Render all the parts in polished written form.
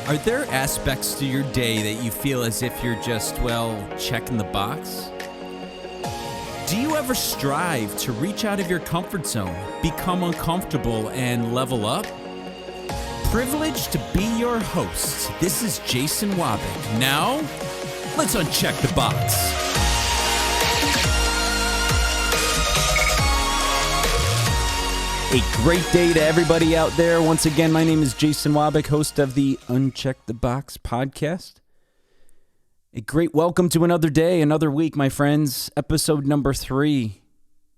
Are there aspects to your day that you feel as if you're just, checking the box? Do you ever strive to reach out of your comfort zone, become uncomfortable, and level up? Privileged to be your host, this is Jason Wabick. Now, let's uncheck the box. A great day to everybody out there. Once again, my name is Jason Wabick, host of the Uncheck the Box podcast. A great welcome to another day, another week, my friends. Episode number 3.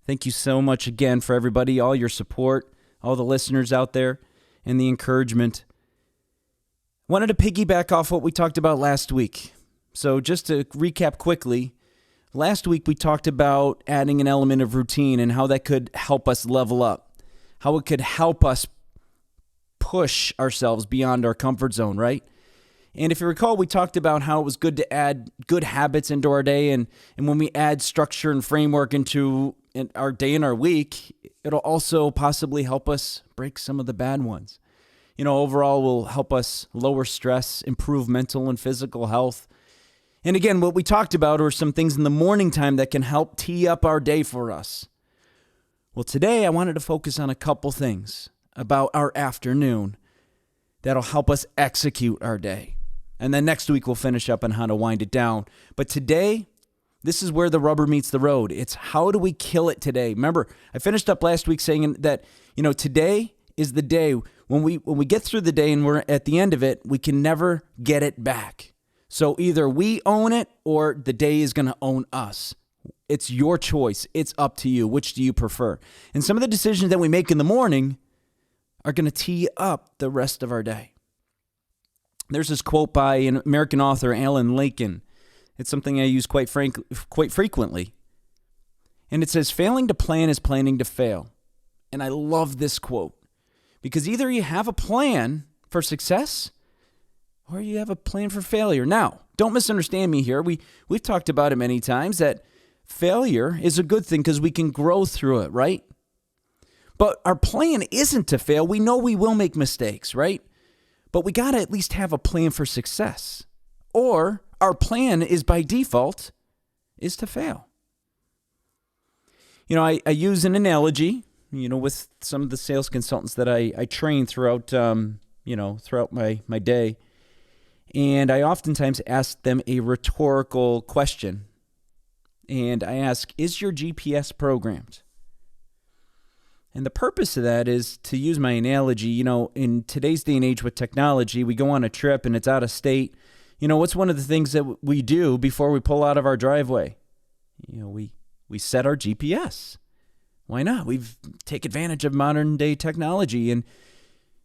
Thank you so much again for everybody, all your support, all the listeners out there, and the encouragement. Wanted to piggyback off what we talked about last week. So just to recap quickly, last week we talked about adding an element of routine and how that could help us level up. How it could help us push ourselves beyond our comfort zone, right? And if you recall, we talked about how it was good to add good habits into our day. And when we add structure and framework into our day and our week, it'll also possibly help us break some of the bad ones. Overall will help us lower stress, improve mental and physical health. And again, what we talked about are some things in the morning time that can help tee up our day for us. Well, today I wanted to focus on a couple things about our afternoon that'll help us execute our day. And then next week we'll finish up on how to wind it down. But today, this is where the rubber meets the road. It's how do we kill it today? Remember, I finished up last week saying that, today is the day when we get through the day and we're at the end of it, we can never get it back. So either we own it or the day is going to own us. It's your choice. It's up to you. Which do you prefer? And some of the decisions that we make in the morning are going to tee up the rest of our day. There's this quote by an American author, Alan Lincoln. It's something I use quite frequently. And it says, failing to plan is planning to fail. And I love this quote because either you have a plan for success or you have a plan for failure. Now, don't misunderstand me here. We've talked about it many times that failure is a good thing because we can grow through it, right? But our plan isn't to fail. We know we will make mistakes, right? But we got to at least have a plan for success. Or our plan is by default is to fail. I use an analogy, with some of the sales consultants that I train throughout, throughout my day. And I oftentimes ask them a rhetorical question. And I ask, is your GPS programmed? And the purpose of that is to use my analogy, in today's day and age with technology, we go on a trip and it's out of state. What's one of the things that we do before we pull out of our driveway? We set our GPS. Why not? We take advantage of modern day technology. And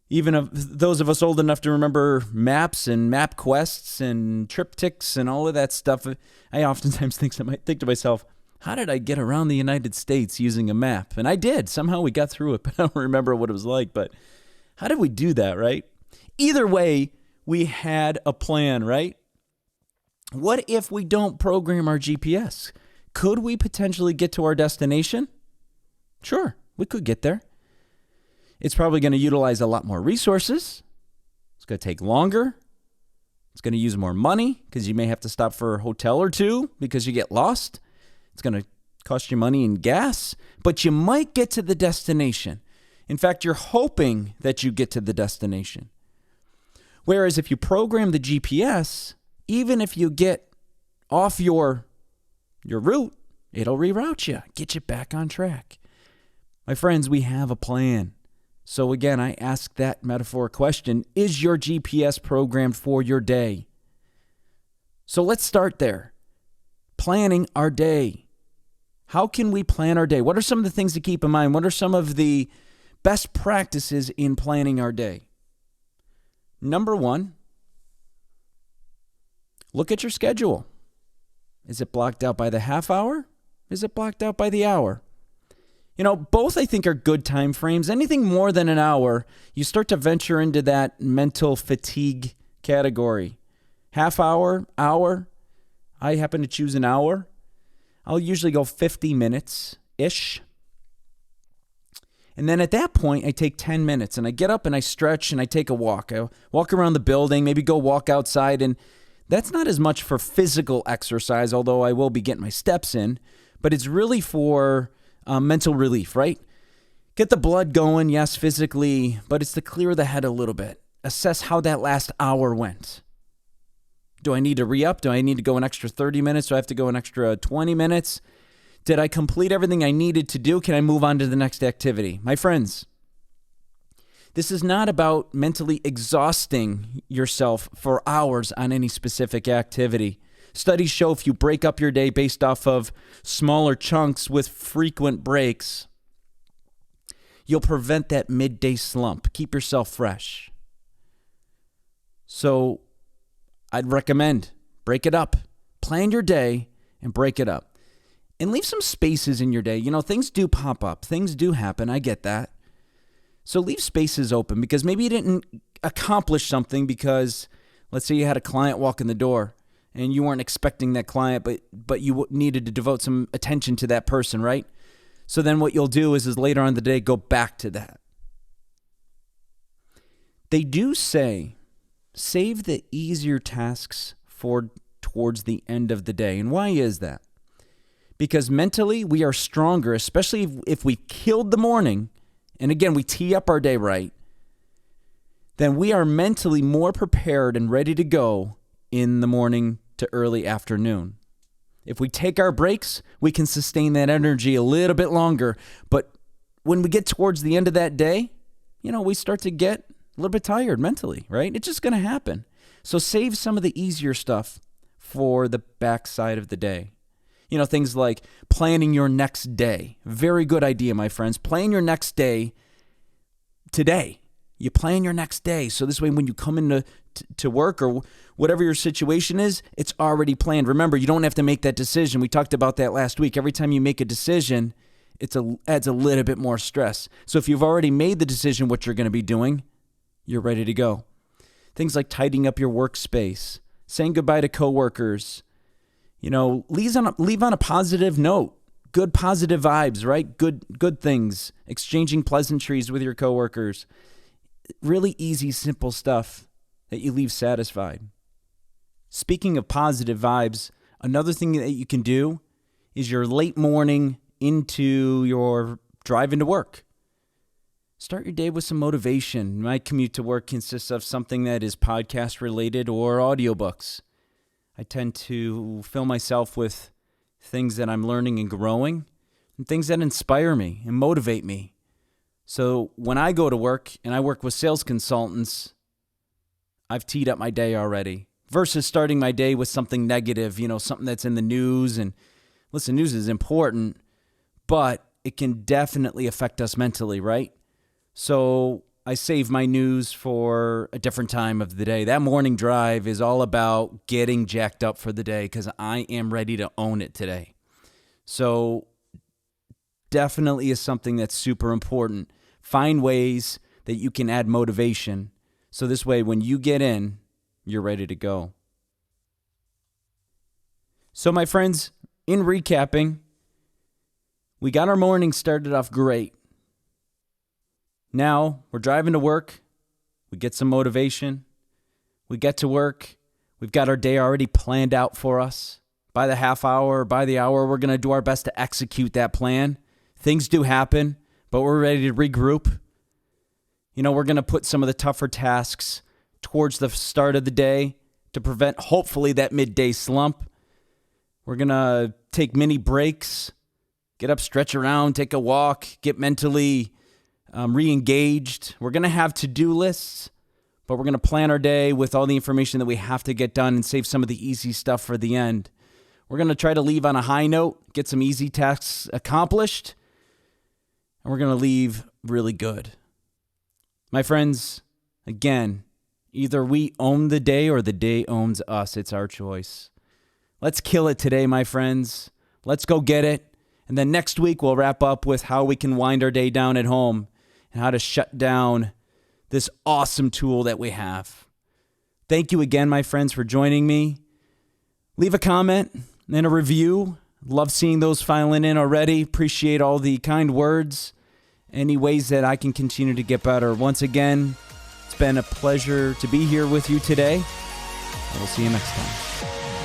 even of those of us old enough to remember maps and MapQuests and TripTiks and all of that stuff, I oftentimes think to myself, how did I get around the United States using a map? And I did. Somehow we got through it, but I don't remember what it was like. But how did we do that, right? Either way, we had a plan, right? What if we don't program our GPS? Could we potentially get to our destination? Sure, we could get there. It's probably going to utilize a lot more resources. It's going to take longer. It's going to use more money because you may have to stop for a hotel or two because you get lost. It's going to cost you money in gas, but you might get to the destination. In fact, you're hoping that you get to the destination. Whereas if you program the GPS, even if you get off your route, it'll reroute you, get you back on track. My friends, we have a plan. So again, I ask that metaphor question, is your GPS programmed for your day? So let's start there. Planning our day. How can we plan our day? What are some of the things to keep in mind? What are some of the best practices in planning our day? Number 1, look at your schedule. Is it blocked out by the half hour? Is it blocked out by the hour? Both I think are good time frames. Anything more than an hour, you start to venture into that mental fatigue category. Half hour, hour. I happen to choose an hour. I'll usually go 50 minutes-ish. And then at that point, I take 10 minutes and I get up and I stretch and I take a walk. I walk around the building, maybe go walk outside. And that's not as much for physical exercise, although I will be getting my steps in, but it's really for mental relief, right? Get the blood going, yes, physically, but it's to clear the head a little bit. Assess how that last hour went. Do I need to re-up? Do I need to go an extra 30 minutes? Do I have to go an extra 20 minutes? Did I complete everything I needed to do? Can I move on to the next activity? My friends, this is not about mentally exhausting yourself for hours on any specific activity. Studies show if you break up your day based off of smaller chunks with frequent breaks, you'll prevent that midday slump. Keep yourself fresh. So I'd recommend break it up. Plan your day and break it up. And leave some spaces in your day. You know, things do pop up. Things do happen. I get that. So leave spaces open because maybe you didn't accomplish something because, let's say you had a client walk in the door and you weren't expecting that client, but you needed to devote some attention to that person, right? So then what you'll do is later on in the day, go back to that. They do say, save the easier tasks for towards the end of the day. And why is that? Because mentally, we are stronger, especially if we killed the morning, and again, we tee up our day right, then we are mentally more prepared and ready to go in the morning to early afternoon. If we take our breaks, we can sustain that energy a little bit longer. But when we get towards the end of that day, you know, we start to get a little bit tired mentally, right? It's just going to happen. So save some of the easier stuff for the backside of the day. You know, things like planning your next day. Very good idea, my friends. Plan your next day today. You plan your next day. So this way, when you come into to work or whatever your situation is, it's already planned. Remember, you don't have to make that decision. We talked about that last week. Every time you make a decision, adds a little bit more stress. So if you've already made the decision what you're going to be doing, you're ready to go. Things like tidying up your workspace, saying goodbye to coworkers, you know, leave on a positive note. Good positive vibes, right? Good things. Exchanging pleasantries with your coworkers. Really easy, simple stuff that you leave satisfied. Speaking of positive vibes, another thing that you can do is your late morning into your drive into work. Start your day with some motivation. My commute to work consists of something that is podcast related or audiobooks. I tend to fill myself with things that I'm learning and growing and things that inspire me and motivate me. So when I go to work and I work with sales consultants, I've teed up my day already versus starting my day with something negative, you know, something that's in the news. And listen, news is important, but it can definitely affect us mentally, right? So I save my news for a different time of the day. That morning drive is all about getting jacked up for the day because I am ready to own it today. So definitely is something that's super important. Find ways that you can add motivation. So this way, when you get in, you're ready to go. So my friends, in recapping, we got our morning started off great. Now we're driving to work. We get some motivation. We get to work. We've got our day already planned out for us. By the half hour, by the hour, we're going to do our best to execute that plan. Things do happen, but we're ready to regroup. You know, we're going to put some of the tougher tasks towards the start of the day to prevent, hopefully, that midday slump. We're going to take mini breaks, get up, stretch around, take a walk, get mentally re-engaged. We're going to have to-do lists, but we're going to plan our day with all the information that we have to get done and save some of the easy stuff for the end. We're going to try to leave on a high note, get some easy tasks accomplished, and we're going to leave really good. My friends, again, either we own the day or the day owns us. It's our choice. Let's kill it today, my friends. Let's go get it. And then next week, we'll wrap up with how we can wind our day down at home and how to shut down this awesome tool that we have. Thank you again, my friends, for joining me. Leave a comment and a review. Love seeing those filing in already. Appreciate all the kind words. any ways that I can continue to get better. Once again, it's been a pleasure to be here with you today. I will see you next time.